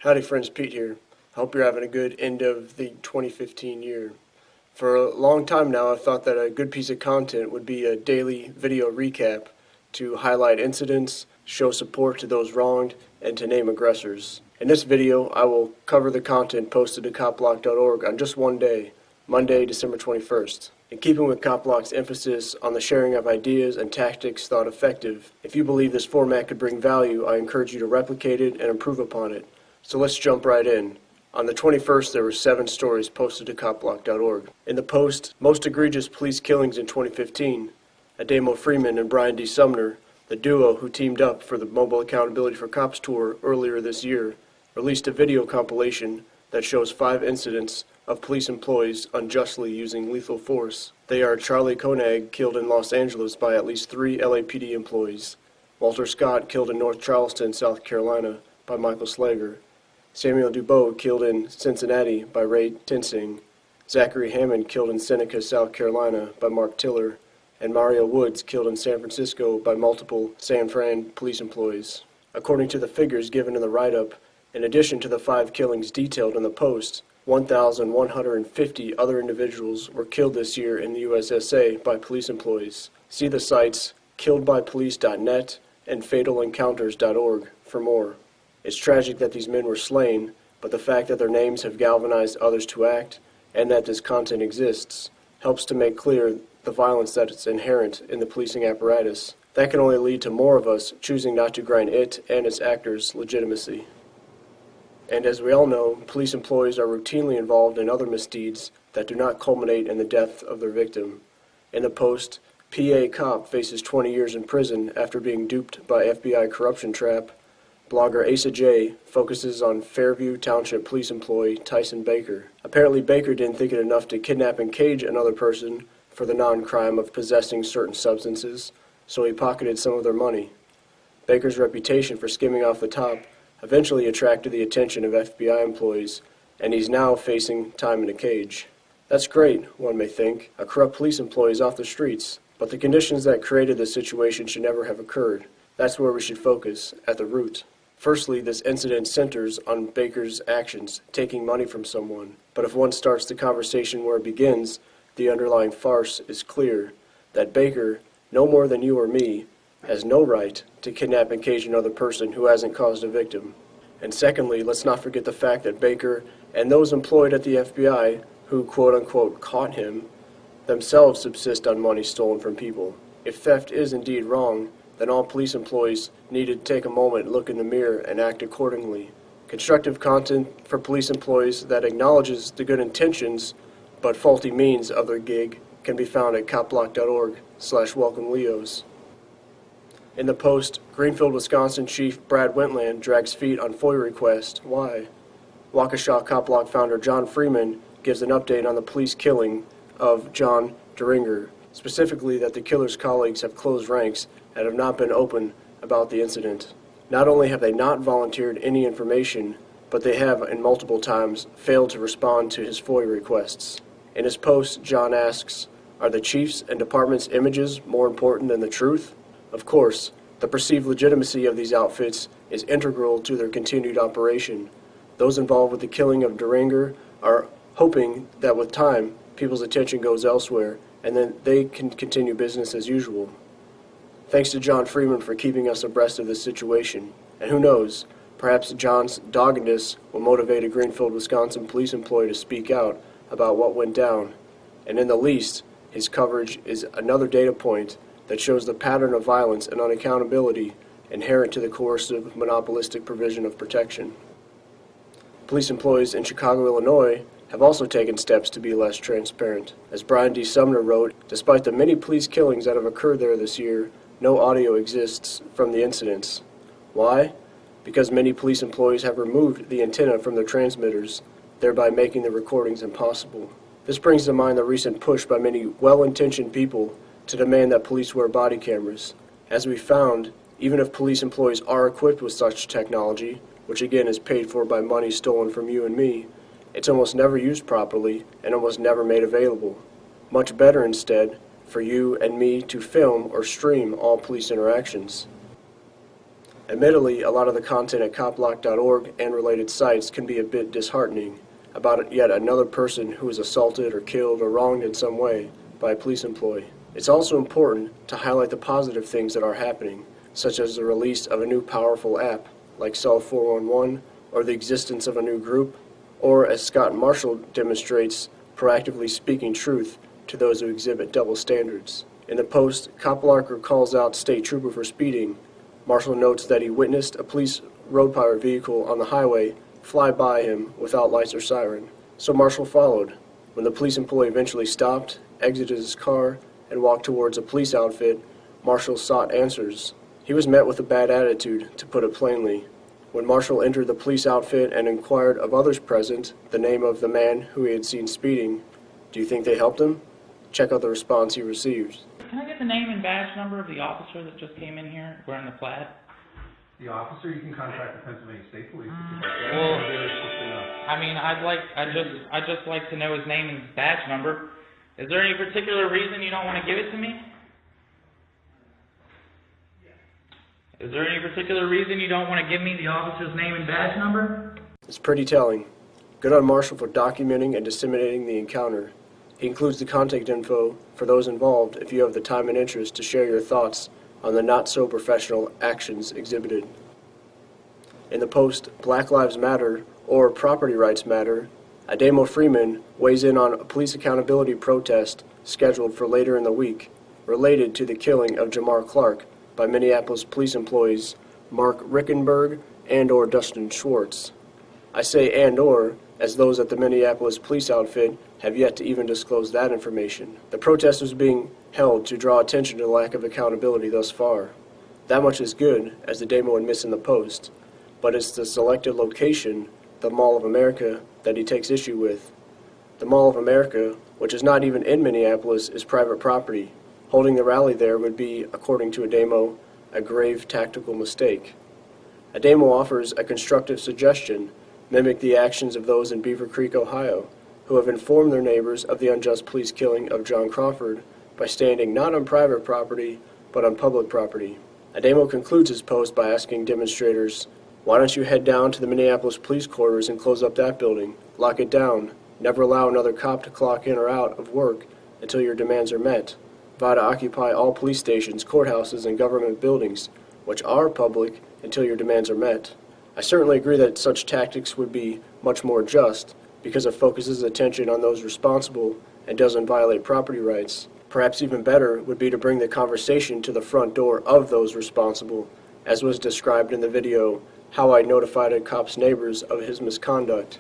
Howdy friends, Pete here. I hope you're having a good end of the 2015 year. For a long time now, I've thought that a good piece of content would be a daily video recap to highlight incidents, show support to those wronged, and to name aggressors. In this video, I will cover the content posted to COPBLOCK.org on just one day, Monday, December 21st. In keeping with CopBlock's emphasis on the sharing of ideas and tactics thought effective, if you believe this format could bring value, I encourage you to replicate it and improve upon it. So let's jump right in. On the 21st, there were 7 stories posted to CopBlock.org. In the post, Most Egregious Police Killings in 2015, Ademo Freeman and Brian D. Sumner, the duo who teamed up for the Mobile Accountability for Cops tour earlier this year, released a video compilation that shows 5 incidents of police employees unjustly using lethal force. They are Charlie Koenig, killed in Los Angeles by at least 3 LAPD employees, Walter Scott, killed in North Charleston, South Carolina, by Michael Slager, Samuel Dubois, killed in Cincinnati by Ray Tinsing, Zachary Hammond, killed in Seneca, South Carolina by Mark Tiller, and Mario Woods, killed in San Francisco by multiple San Fran police employees. According to the figures given in the write-up, in addition to the 5 killings detailed in the post, 1,150 other individuals were killed this year in the USSA by police employees. See the sites killedbypolice.net and fatalencounters.org for more. It's tragic that these men were slain, but the fact that their names have galvanized others to act, and that this content exists, helps to make clear the violence that is inherent in the policing apparatus. That can only lead to more of us choosing not to grant it and its actors legitimacy. And as we all know, police employees are routinely involved in other misdeeds that do not culminate in the death of their victim. In the post, PA cop faces 20 years in prison after being duped by FBI corruption trap. Blogger Asa J focuses on Fairview Township police employee Tyson Baker. Apparently Baker didn't think it enough to kidnap and cage another person for the non-crime of possessing certain substances, so he pocketed some of their money. Baker's reputation for skimming off the top eventually attracted the attention of FBI employees, and he's now facing time in a cage. That's great, one may think. A corrupt police employee is off the streets, but the conditions that created this situation should never have occurred. That's where we should focus, at the root. Firstly, this incident centers on Baker's actions, taking money from someone. But if one starts the conversation where it begins, the underlying farce is clear, that Baker, no more than you or me, has no right to kidnap and cage another person who hasn't caused a victim. And secondly, let's not forget the fact that Baker and those employed at the FBI who quote-unquote caught him themselves subsist on money stolen from people. If theft is indeed wrong, then all police employees need to take a moment, look in the mirror, and act accordingly. Constructive content for police employees that acknowledges the good intentions but faulty means of their gig can be found at copblock.org/welcomeleos. In the post, Greenfield, Wisconsin Chief Brad Wentland drags feet on FOIA request. Why? Waukesha CopBlock founder John Freeman gives an update on the police killing of John Deringer, specifically that the killer's colleagues have closed ranks and have not been open about the incident. Not only have they not volunteered any information, but they have, in multiple times, failed to respond to his FOIA requests. In his post, John asks, are the chief's and department's images more important than the truth? Of course, the perceived legitimacy of these outfits is integral to their continued operation. Those involved with the killing of Deringer are hoping that with time, people's attention goes elsewhere, and then they can continue business as usual. Thanks to John Freeman for keeping us abreast of this situation. And who knows, perhaps John's doggedness will motivate a Greenfield, Wisconsin police employee to speak out about what went down. And in the least, his coverage is another data point that shows the pattern of violence and unaccountability inherent to the coercive, monopolistic provision of protection. Police employees in Chicago, Illinois have also taken steps to be less transparent. As Brian D. Sumner wrote, despite the many police killings that have occurred there this year, no audio exists from the incidents. Why? Because many police employees have removed the antenna from their transmitters, thereby making the recordings impossible. This brings to mind the recent push by many well-intentioned people to demand that police wear body cameras. As we found, even if police employees are equipped with such technology, which again is paid for by money stolen from you and me, it's almost never used properly and almost never made available. Much better instead for you and me to film or stream all police interactions. Admittedly, a lot of the content at copblock.org and related sites can be a bit disheartening about yet another person who is assaulted or killed or wronged in some way by a police employee. It's also important to highlight the positive things that are happening, such as the release of a new powerful app like Cell 411, or the existence of a new group, or as Scott Marshall demonstrates, proactively speaking truth to those who exhibit double standards. In the post, CopBlocker calls out state trooper for speeding. Marshall notes that he witnessed a police road power vehicle on the highway fly by him without lights or siren. So Marshall followed. When the police employee eventually stopped, exited his car, and walked towards a police outfit, Marshall sought answers. He was met with a bad attitude, to put it plainly. When Marshall entered the police outfit and inquired of others present the name of the man who he had seen speeding, do you think they helped him? Check out the response he received. Can I get the name and badge number of the officer that just came in here wearing the plaid? The officer, you can contact the Pennsylvania State Police. Well, I mean, I'd just like to know his name and badge number. Is there any particular reason you don't want to give it to me? Is there any particular reason you don't want to give me the officer's name and badge number? It's pretty telling. Good on Marshall for documenting and disseminating the encounter. He includes the contact info for those involved if you have the time and interest to share your thoughts on the not-so-professional actions exhibited. In the post, Black Lives Matter, or Property Rights Matter, Ademo Freeman weighs in on a police accountability protest scheduled for later in the week related to the killing of Jamar Clark by Minneapolis police employees Mark Rickenberg and/or Dustin Schwartz. I say and/or as those at the Minneapolis police outfit have yet to even disclose that information. The protest was being held to draw attention to the lack of accountability thus far. That much is good, as the Demo admits in the post, but it's the selected location, the Mall of America, that he takes issue with. The Mall of America, which is not even in Minneapolis, is private property. Holding the rally there would be, according to Ademo, a grave tactical mistake. Ademo offers a constructive suggestion: mimic the actions of those in Beaver Creek, Ohio, who have informed their neighbors of the unjust police killing of John Crawford by standing not on private property, but on public property. Ademo concludes his post by asking demonstrators, why don't you head down to the Minneapolis police quarters and close up that building, lock it down, never allow another cop to clock in or out of work until your demands are met. Vow to occupy all police stations, courthouses, and government buildings, which are public, until your demands are met. I certainly agree that such tactics would be much more just, because it focuses attention on those responsible and doesn't violate property rights. Perhaps even better would be to bring the conversation to the front door of those responsible, as was described in the video, How I Notified a Cop's Neighbors of His Misconduct.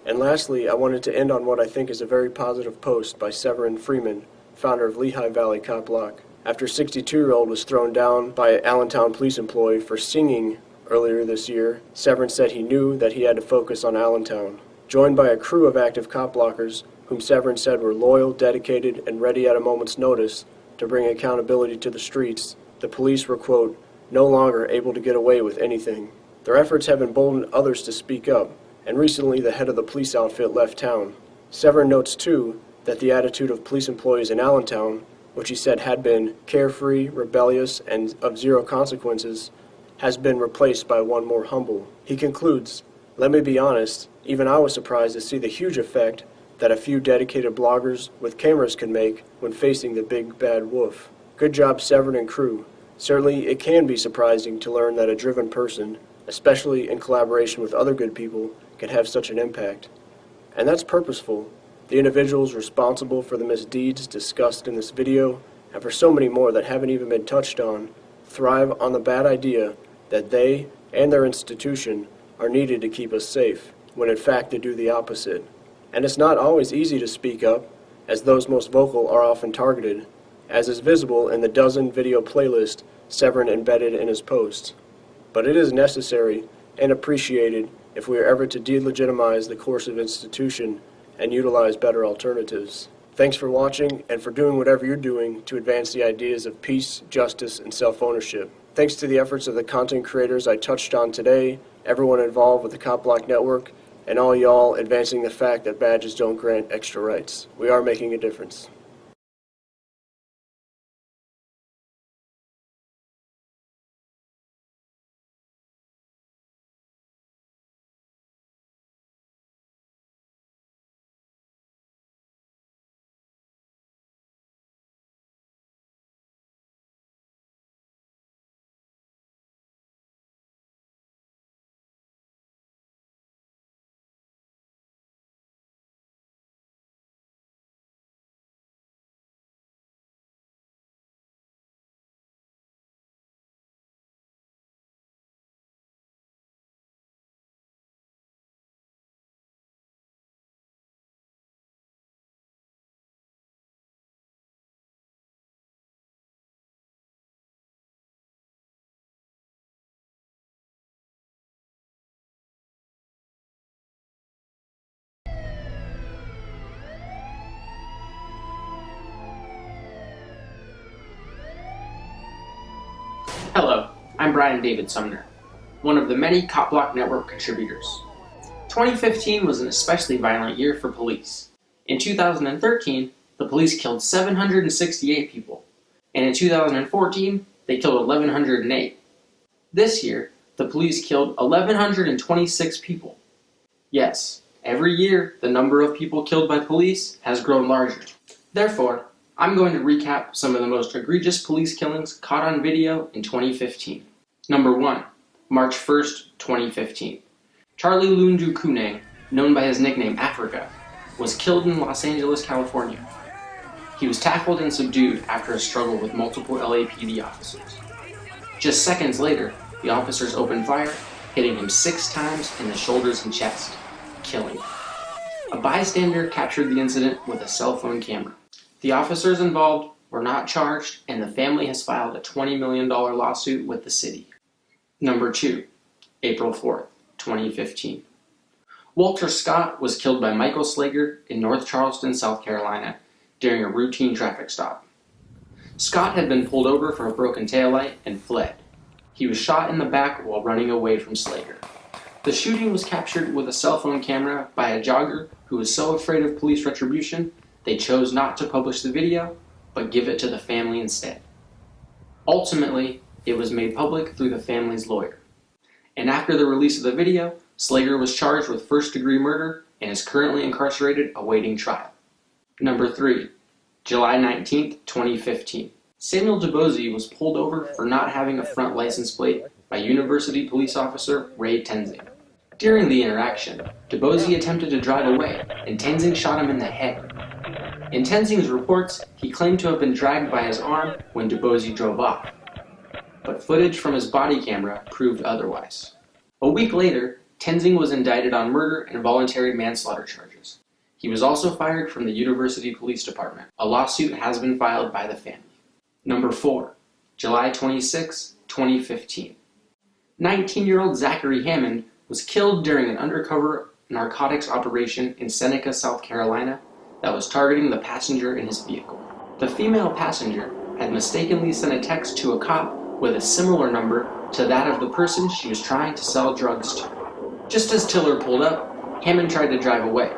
And lastly, I wanted to end on what I think is a very positive post by Severin Freeman, founder of Lehigh Valley CopBlock. After a 62-year-old was thrown down by an Allentown police employee for singing earlier this year, Severin said he knew that he had to focus on Allentown. Joined by a crew of active CopBlockers, whom Severin said were loyal, dedicated, and ready at a moment's notice to bring accountability to the streets, the police were, quote, no longer able to get away with anything. Their efforts have emboldened others to speak up, and recently the head of the police outfit left town. Severin notes, too, that the attitude of police employees in Allentown, which he said had been carefree, rebellious, and of zero consequences, has been replaced by one more humble. He concludes, let me be honest, even I was surprised to see the huge effect that a few dedicated bloggers with cameras can make when facing the big bad wolf. Good job, Severin and crew. Certainly it can be surprising to learn that a driven person, especially in collaboration with other good people, can have such an impact. And that's purposeful. The individuals responsible for the misdeeds discussed in this video, and for so many more that haven't even been touched on, thrive on the bad idea that they and their institution are needed to keep us safe, when in fact they do the opposite. And it's not always easy to speak up, as those most vocal are often targeted, as is visible in the dozen video playlist Severin embedded in his post. But it is necessary and appreciated if we are ever to delegitimize the coercive institution and utilize better alternatives. Thanks for watching and for doing whatever you're doing to advance the ideas of peace, justice, and self-ownership. Thanks to the efforts of the content creators I touched on today, everyone involved with the CopBlock Network, and all y'all advancing the fact that badges don't grant extra rights. We are making a difference. I'm Brian David Sumner, one of the many CopBlock Network contributors. 2015 was an especially violent year for police. In 2013, the police killed 768 people, and in 2014, they killed 1,108. This year, the police killed 1,126 people. Yes, every year, the number of people killed by police has grown larger. Therefore, I'm going to recap some of the most egregious police killings caught on video in 2015. Number 1. March 1st, 2015. Charlie Lundu Kuneng, known by his nickname Africa, was killed in Los Angeles, California. He was tackled and subdued after a struggle with multiple LAPD officers. Just seconds later, the officers opened fire, hitting him 6 times in the shoulders and chest, killing him. A bystander captured the incident with a cell phone camera. The officers involved were not charged, and the family has filed a $20 million lawsuit with the city. Number 2. April 4th, 2015. Walter Scott was killed by Michael Slager in North Charleston, South Carolina, during a routine traffic stop. Scott had been pulled over for a broken taillight and fled. He was shot in the back while running away from Slager. The shooting was captured with a cell phone camera by a jogger who was so afraid of police retribution, they chose not to publish the video, but give it to the family instead. Ultimately, it was made public through the family's lawyer. And after the release of the video, Slager was charged with first-degree murder and is currently incarcerated awaiting trial. Number 3. July 19th, 2015. Samuel DeBose was pulled over for not having a front license plate by University police officer Ray Tenzing. During the interaction, DeBose attempted to drive away, and Tenzing shot him in the head. In Tenzing's reports, he claimed to have been dragged by his arm when DeBose drove off, but footage from his body camera proved otherwise. A week later, Tenzing was indicted on murder and voluntary manslaughter charges. He was also fired from the University Police Department. A lawsuit has been filed by the family. Number 4. July 26, 2015. 19-year-old Zachary Hammond was killed during an undercover narcotics operation in Seneca, South Carolina, that was targeting the passenger in his vehicle. The female passenger had mistakenly sent a text to a cop with a similar number to that of the person she was trying to sell drugs to. Just as Tiller pulled up, Hammond tried to drive away.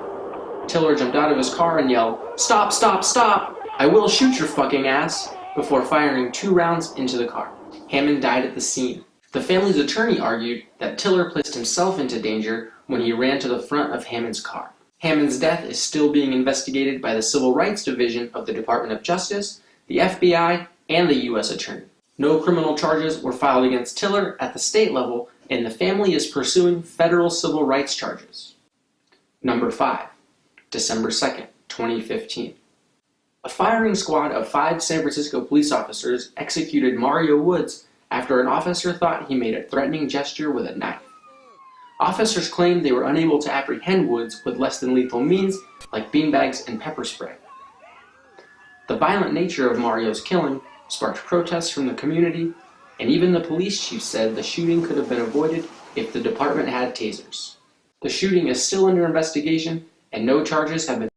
Tiller jumped out of his car and yelled, "Stop, stop, stop! I will shoot your fucking ass!" before firing 2 rounds into the car. Hammond died at the scene. The family's attorney argued that Tiller placed himself into danger when he ran to the front of Hammond's car. Hammond's death is still being investigated by the Civil Rights Division of the Department of Justice, the FBI, and the U.S. Attorney. No criminal charges were filed against Tiller at the state level, and the family is pursuing federal civil rights charges. Number 5. December 2nd, 2015. A firing squad of 5 San Francisco police officers executed Mario Woods after an officer thought he made a threatening gesture with a knife. Officers claimed they were unable to apprehend Woods with less than lethal means like beanbags and pepper spray. The violent nature of Mario's killing sparked protests from the community, and even the police chief said the shooting could have been avoided if the department had tasers. The shooting is still under investigation, and no charges have been